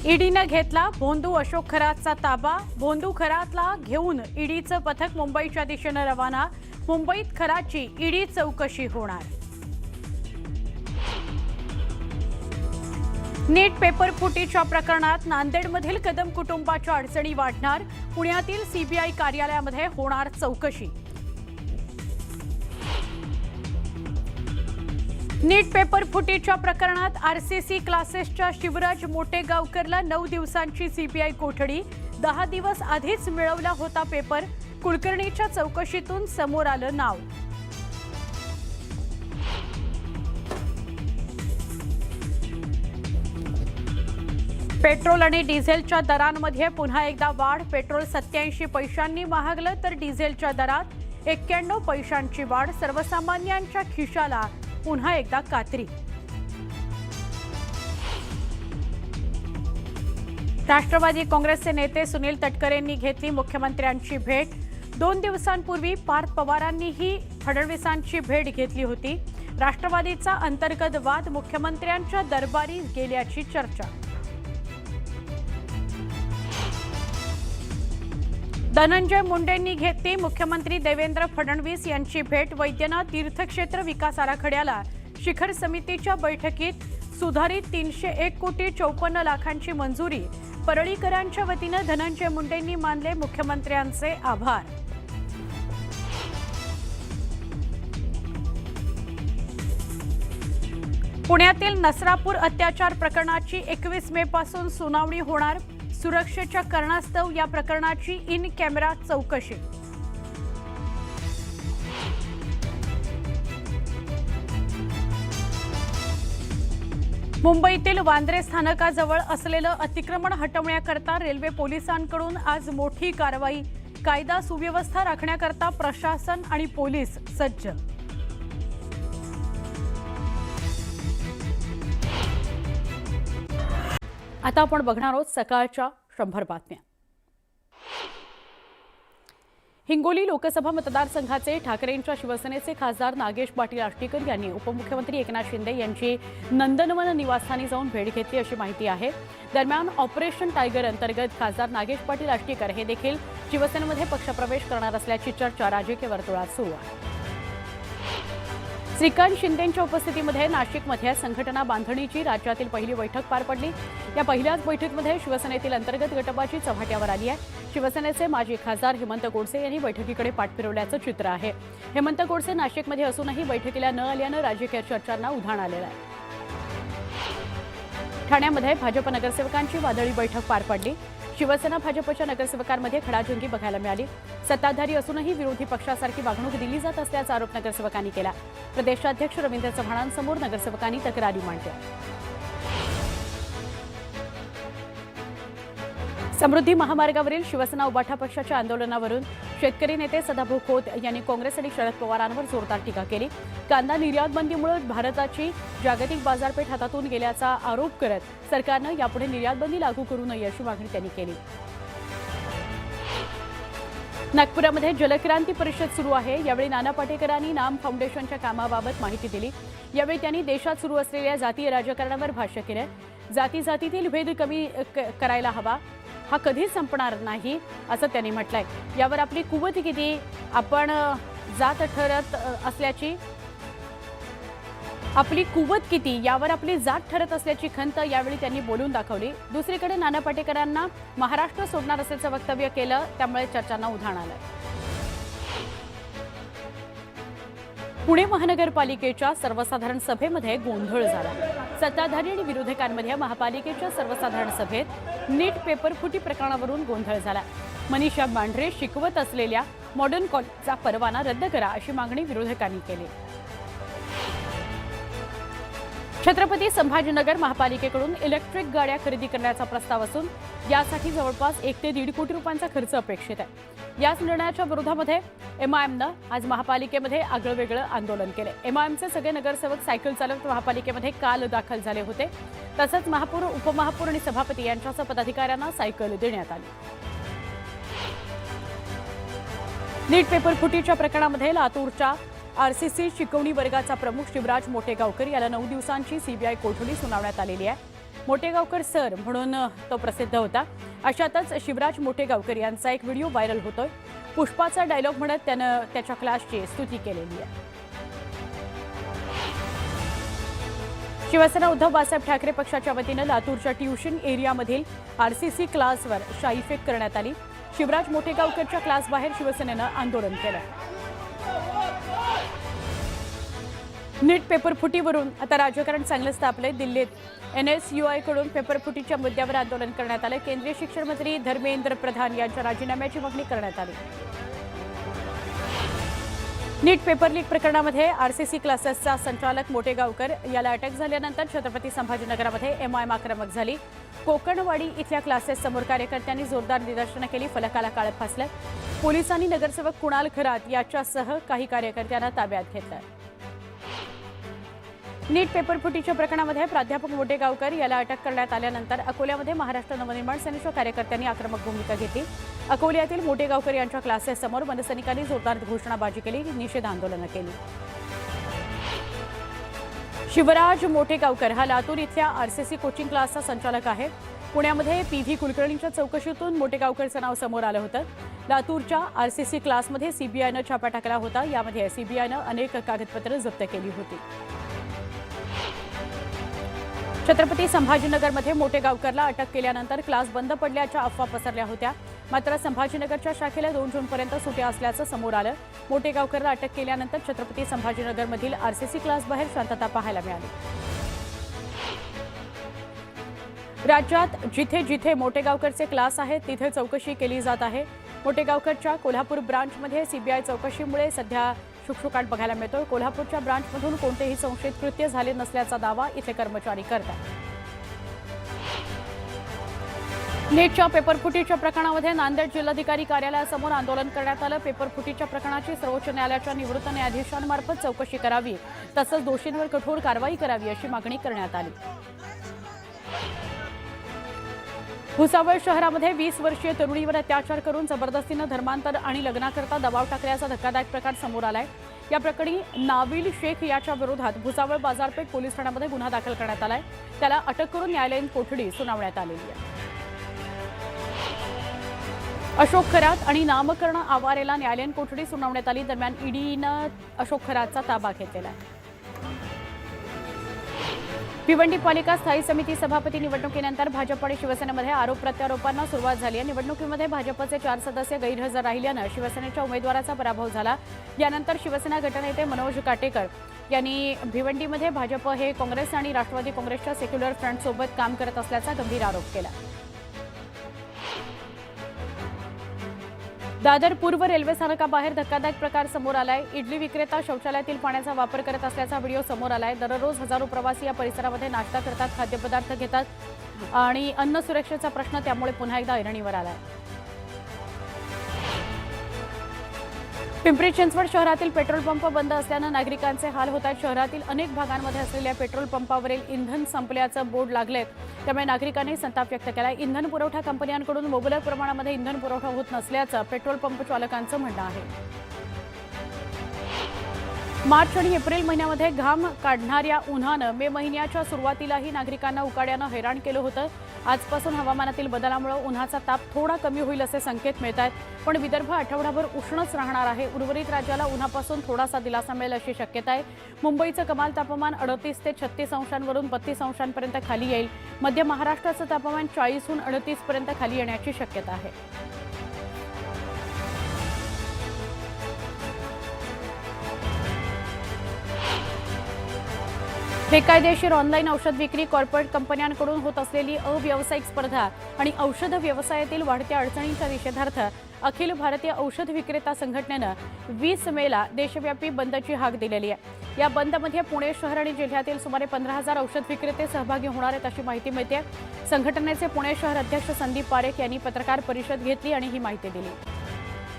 ईडीने घेतला भोंदू अशोक खरातचा ताबा। भोंदू खरातला घेऊन ईडीचं पथक मुंबईच्या दिशेने रवाना। मुंबईत खरातची ईडी चौकशी होणार। नीट पेपर फुटीच्या प्रकरणात नांदेडमधील कदम कुटुंबाच्या अडचणी वाढणार। पुण्यातील सीबीआय कार्यालयामध्ये होणार चौकशी। नीट पेपर फुटीच्या प्रकरणात आरसीसी क्लासेसच्या शिवराज मोटेगावकरला 9 दिवसांची सीबीआय कोठडी। 10 दिवस आधीच मिळवला होता पेपर। कुलकर्णीच्या चौकशीतून समोर आलं नाव। पेट्रोल आणि डिझेलच्या दरांमध्ये पुन्हा एकदा वाढ। पेट्रोल 87 पैशांनी महागलं तर डिझेलच्या दरात 91 पैशांची वाढ। सर्वसामान्यांच्या खिशाला पुन्हा एकदा कात्री। राष्ट्रवादी काँग्रेसचे नेते सुनील तटकरेंनी घेतली मुख्यमंत्र्यांची भेट। 2 दिवसांपूर्वी पार्थ पवारांनीही फडणवीसांची भेट घेतली होती। राष्ट्रवादीचा अंतर्गत वाद मुख्यमंत्र्यांच्या दरबारी गेल्याची चर्चा। धनंजय मुंडेंनी घेतली मुख्यमंत्री देवेंद्र फडणवीस यांची भेट। वैद्यनाथ तीर्थक्षेत्र विकास आराखड्याला शिखर समितीच्या बैठकीत सुधारित 301 कोटी 54 लाखांची मंजुरी। परळीकरांच्या वतीने धनंजय मुंडेंनी मानले मुख्यमंत्र्यांचे आभार। पुण्यातील नसरापूर अत्याचार प्रकरणाची 21 मे पासून सुनावणी होणार। सुरक्षेच्या कारणास्तव या प्रकरणाची इन कॅमेरा चौकशी। मुंबईतील वांद्रे स्थानकाजवळ असलेलं अतिक्रमण हटवण्याकरता रेल्वे पोलिसांकडून आज मोठी कारवाई। कायदा सुव्यवस्था राखण्याकरता प्रशासन आणि पोलीस सज्ज। आता आपण बघणार आहोत सकाळच्या 100 बातम्या। हिंगोली लोकसभा मतदारसंघाचे ठाकरेंच्या शिवसेनेचे खासदार नागेश पाटील आष्टीकर यांनी उपमुख्यमंत्री एकनाथ शिंदे यांची नंदनवन निवासस्थानी जाऊन भेट घेतली अशी माहिती आहे। दरम्यान ऑपरेशन टायगर अंतर्गत खासदार नागेश पाटील आष्टीकर हे देखील शिवसेनेमध्ये पक्षप्रवेश करणार असल्याची चर्चा राजकीय वर्तुळात सुरू आहे। श्रीकांत शिंदेंच्या उपस्थितीमध्ये नाशिकमध्ये संघटना बांधणीची राज्यातील पहिली बैठक पार पडली। या पहिल्याच बैठकीमध्ये शिवसेनेतील अंतर्गत गटबाजी चव्हाट्यावर आली आहे। शिवसेनेचे माजी खासदार हेमंत गोडसे यांनी बैठकीकडे पाठ फिरवल्याचं चित्र आहे। हेमंत गोडसे नाशिकमध्ये असूनही बैठकीला न आल्यानं राजकीय चर्चांना उधाण आलेलं आहे। ठाण्यामध्ये भाजप नगरसेवकांची वादळी बैठक पार पडली। शिवसेना भाजपच्या नगरसेवकांमध्ये खडाजंगी बघायला मिळाली। सत्ताधारी असूनही विरोधी पक्षासारखी वागणूक दिली जात असल्याचा आरोप नगरसेवकांनी केला। प्रदेशाध्यक्ष रवींद्र चव्हाणांसमोर नगरसेवकांनी तक्रारी मांडल्या। समृद्धी महामार्गावरील शिवसेना उबाठा पक्षाच्या आंदोलनावरून शेतकरी नेते सदाभाऊ खोत यांनी काँग्रेस आणि शरद पवारांवर जोरदार टीका केली। कांदा निर्यात बंदीमुळे भारताची जागतिक बाजारपेठ हातातून गेल्याचा आरोप करत सरकारनं यापुढे निर्यात बंदी लागू करू नये अशी मागणी त्यांनी केली। नागपुरामध्ये जलक्रांती परिषद सुरू आहे। यावेळी नाना पाटेकरांनी नाम फाउंडेशनच्या कामाबाबत माहिती दिली। यावेळी त्यांनी देशात सुरू असलेल्या जातीय राजकारणावर भाष्य केलं। जातीतील भेद कमी करायला हवा, हा कधीच संपणार नाही असं त्यांनी म्हटलंय। यावर आपली कुवत किती, आपण जात ठरत असल्याची आपली कुवत किती यावर आपली जात ठरत असल्याची खंत यावेळी त्यांनी बोलून दाखवली। दुसरीकडे नाना पाटेकरांना महाराष्ट्र सोडणार असल्याचं वक्तव्य केलं, त्यामुळे चर्चांना उधाण आलं। पुणे महानगरपालिकेच्या सर्वसाधारण सभेमध्ये गोंधळ झाला। सत्ताधारी आणि विरोधकांमध्ये महापालिकेच्या सर्वसाधारण सभेत नीट पेपर फुटी प्रकरणावरून गोंधळ झाला। मनीषा मांढरे शिकवत असलेल्या मॉडर्न कॉलेजचा परवाना रद्द करा अशी मागणी विरोधकांनी केली। छत्रपती संभाजीनगर महापालिकेकडून इलेक्ट्रिक गाड्या खरेदी करण्याचा प्रस्ताव असून यासाठी जवळपास 1 ते 1.5 कोटी रुपयांचा खर्च अपेक्षित आहे। याच निर्णयाच्या विरोधामध्ये एमआयएमनं आज महापालिकेमध्ये आगळंवेगळं आंदोलन केले। एमआयएमचे सगळे नगरसेवक सायकल चालवत महापालिकेमध्ये काल दाखल झाले होते। तसंच महापौर, उपमहापौर आणि सभापती यांच्यासह पदाधिकाऱ्यांना सायकल देण्यात आली। नीट पेपर फुटीच्या प्रकरणामध्ये लातूरच्या आरसीसी शिकवणी वर्गाचा प्रमुख शिवराज मोटेगावकर याला 9 दिवसांची सीबीआय कोठडी सुनावण्यात आलेली आहे। मोठेगावकर सर म्हणून तो प्रसिद्ध होता. अशातच शिवराज मोठेगावकर यांचा एक व्हिडिओ व्हायरल होतोय. पुष्पाचा डायलॉग म्हणत त्यानं त्याच्या क्लासची स्तुती केलेली आहे. शिवसेना उद्धव बाळासाहेब ठाकरे पक्षाच्या वतीनं लातूरच्या ट्युशन एरियामधील आरसीसी क्लासवर शाईफेक करण्यात आली. शिवराज मोठेगावकरच्या क्लासबाहेर शिवसेनेनं आंदोलन केलं. नीट पेपरफुटीवरून आता राजकारण चांगलंच तापलंय. दिल्लीत NSUI कडून पेपरफुटीच्या मुद्द्यावर आंदोलन करण्यात आलं. केंद्रीय शिक्षण मंत्री धर्मेंद्र प्रधान यांच्या राजीनाम्याची मागणी करण्यात आली. नीट पेपर लीक प्रकरणामध्ये आरसीसी क्लासेसचा संचालक मोठेगावकर याला अटक झाल्यानंतर छत्रपती संभाजीनगरमध्ये MIM आक्रमक झाली. कोकणवाडी इथल्या क्लासेस समोर कार्यकर्त्यांनी जोरदार निदर्शनं केली. फलकाला काळं फासलं. पोलिसांनी नगरसेवक कुणाल खरात याच्यासह काही कार्यकर्त्यांना ताब्यात घेतलं. नीट पेपरफुटीच्या प्रकरणामध्ये प्राध्यापक मोठेगावकर याला अटक करण्यात आल्यानंतर अकोल्यामध्ये महाराष्ट्र नवनिर्माण सेनेच्या कार्यकर्त्यांनी आक्रमक भूमिका घेतली. अकोल्यातील मोठेगावकर यांच्या क्लासेससमोर मनसैनिकांनी जोरदार घोषणाबाजी केली. निषेध आंदोलनं केली. शिवराज मोठेगावकर हा लातूर इथल्या आरसीसी कोचिंग क्लासचा संचालक आहे. पुण्यामध्ये PV कुलकर्णींच्या चौकशीतून मोठेगावकरचं नाव समोर आलं होतं. लातूरच्या आरसीसी क्लासमध्ये CBIनं छापा टाकला होता. यामध्ये CBIनं अनेक कागदपत्रं जप्त केली होती. छत्रपती संभाजीनगरमध्ये मोठेगावकरला अटक केल्यानंतर क्लास बंद पडल्याच्या अफवा पसरल्या होत्या. मात्र संभाजीनगरच्या शाखेला 2 जूनपर्यंत सुट्या असल्याचं समोर आलं. मोठेगावकरला अटक केल्यानंतर छत्रपती संभाजीनगरमधील आरसीसी क्लासबाहेर शांतता पाहायला मिळाली. राज्यात जिथे जिथे मोठेगावकरचे क्लास आहेत तिथे चौकशी केली जात आहे. मोठेगावकरच्या कोल्हापूर ब्रांचमध्ये CBI चौकशीमुळे सध्या शुकशुकाट बघायला मिळतोय. कोल्हापूरच्या ब्रांचमधून कोणतेही संशयित कृत्य झाले नसल्याचा दावा इथे कर्मचारी करतात. नीटच्या पेपरफुटीच्या प्रकरणामध्ये नांदेड जिल्हाधिकारी कार्यालयासमोर आंदोलन करण्यात आलं. पेपरफुटीच्या प्रकरणाची सर्वोच्च न्यायालयाच्या निवृत्त न्यायाधीशांमार्फत चौकशी करावी तसंच दोषींवर कठोर कारवाई करावी अशी मागणी करण्यात आली. भुसावळ शहरामध्ये 20 वर्षीय तरुणीवर अत्याचार करून जबरदस्तीनं धर्मांतर आणि लग्नाकरता दबाव टाकल्याचा धक्कादायक प्रकार समोर आलाय. या प्रकरणी नाविल शेख याच्या विरोधात भुसावळ बाजारपेठ पोलीस ठाण्यामध्ये गुन्हा दाखल करण्यात आलाय. त्याला अटक करून न्यायालयीन कोठडी सुनावण्यात आलेली आहे. अशोक खरात आणि नामकरण आवारेला न्यायालयीन कोठडी सुनावण्यात आली. दरम्यान ईडीनं अशोक खरातचा ताबा घेतलेला आहे. भिवंडी पालिका स्थायी समिती सभापती निवडणुकीनंतर भाजप आणि शिवसेनेमध्ये आरोप प्रत्यारोपांना सुरुवात झाली आहे. निवडणुकीमध्ये भाजपचे 4 सदस्य गैरहजर राहिल्यानं शिवसेनेच्या उमेदवाराचा पराभव झाला. यानंतर शिवसेना गटनेते मनोज काटेकर यांनी भिवंडीमध्ये भाजप हे काँग्रेस आणि राष्ट्रवादी काँग्रेसच्या सेक्युलर फ्रंटसोबत काम करत असल्याचा गंभीर आरोप केला. दादर पूर्व रेल्वे स्थानकाबाहेर धक्कादायक प्रकार समोर आलाय. इडली विक्रेता शौचालयातील पाण्याचा वापर करत असल्याचा व्हिडिओ समोर आलाय. दररोज हजारो प्रवासी या परिसरामध्ये नाश्ता करतात, खाद्यपदार्थ घेतात आणि अन्न सुरक्षेचा प्रश्न त्यामुळे पुन्हा एकदा ऐरणीवर आलाय. पिंपरी चिंचवड शहरातील पेट्रोल पंप बंद असल्यानं नागरिकांचे हाल होत आहेत. शहरातील अनेक भागांमध्ये असलेल्या पेट्रोल पंपावरील इंधन संपल्याचं बोर्ड लागलेत. त्यामुळे नागरिकांनी संताप व्यक्त केलाय. इंधन पुरवठा कंपन्यांकडून मुबलक प्रमाणामध्ये इंधन पुरवठा होत नसल्याचं पेट्रोल पंप चालकांचं म्हणणं आहे. मार्च आणि एप्रिल महिन्यामध्ये घाम काढणाऱ्या उन्हानं मे महिन्याच्या सुरुवातीलाही नागरिकांना उकाड्यानं हैराण केलं होतं. आजपासून हवामानातील बदलामुळे उन्हाचा ताप थोडा कमी होईल असे संकेत मिळत आहेत. पण विदर्भ आठवडाभर उष्णच राहणार आहे. उर्वरित राज्याला उन्हापासून थोडासा दिलासा मिळेल अशी शक्यता आहे. मुंबईचं कमाल तापमान 38 ते 36 अंशांवरून 32 अंशांपर्यंत खाली येईल. मध्य महाराष्ट्राचं तापमान 40हून 38 पर्यंत खाली येण्याची शक्यता आहे. बेकायदेशीर ऑनलाईन औषध विक्री, कॉर्पोरेट कंपन्यांकडून होत असलेली अव्यावसायिक स्पर्धा आणि औषध व्यवसायातील वाढत्या अडचणींच्या निषेधार्थ अखिल भारतीय औषध विक्रेता संघटनेनं 20 मेला देशव्यापी बंदची हाक दिलेली आहे. या बंदमध्ये पुणे शहर आणि जिल्ह्यातील सुमारे 15,000 औषध विक्रेते सहभागी होणार आहेत अशी माहिती मिळते. संघटनेचे पुणे शहर अध्यक्ष संदीप पारेख यांनी पत्रकार परिषद घेतली आणि ही माहिती दिली.